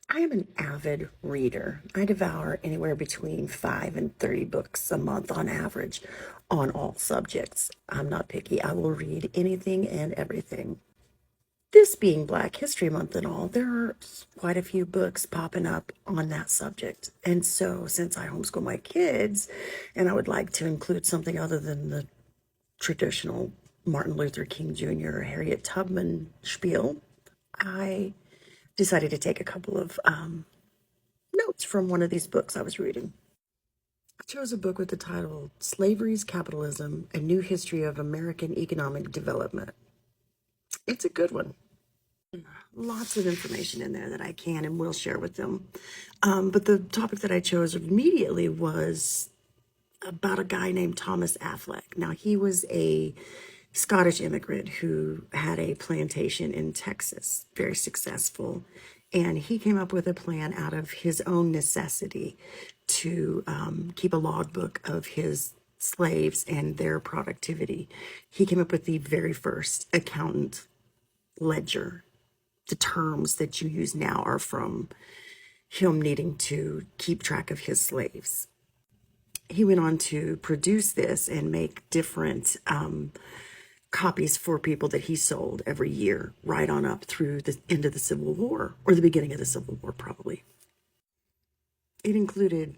I am an avid reader. I devour anywhere between 5 and 30 books a month on average on all subjects. I'm not picky. I will read anything and everything. This being Black History Month and all, there are quite a few books popping up on that subject. And so, since I homeschool my kids and I would like to include something other than the traditional Martin Luther King Jr. or Harriet Tubman spiel, I decided to take a couple of notes from one of these books I was reading. I chose a book with the title Slavery's Capitalism, A New History of American Economic Development. It's a good one. Lots of information in there that I can and will share with them. But the topic that I chose immediately was about a guy named Thomas Affleck. Now, he was a Scottish immigrant who had a plantation in Texas, very successful. And he came up with a plan out of his own necessity to keep a logbook of his slaves and their productivity. He came up with the very first accountant ledger. The terms that you use now are from him needing to keep track of his slaves. He went on to produce this and make different copies for people that he sold every year, right on up through the end of the Civil War, or the beginning of the Civil War, probably. It included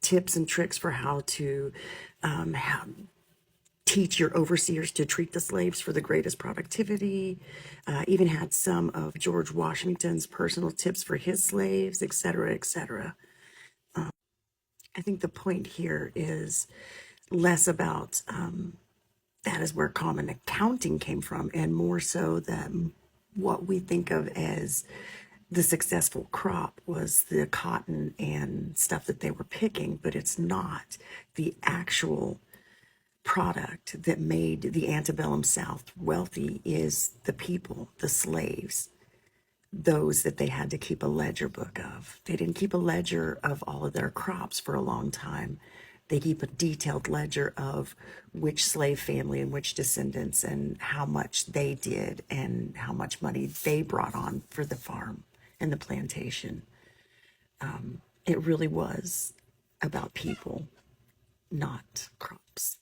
tips and tricks for how to teach your overseers to treat the slaves for the greatest productivity. Even had some of George Washington's personal tips for his slaves, etc., etc. I think the point here is less about that is where common accounting came from, and more so that what we think of as the successful crop was the cotton and stuff that they were picking, but it's not. The actual product that made the antebellum South wealthy is the people, the slaves, those that they had to keep a ledger book of. They didn't keep a ledger of all of their crops for a long time. They keep a detailed ledger of which slave family and which descendants and how much they did and how much money they brought on for the farm and the plantation. It really was about people, not crops.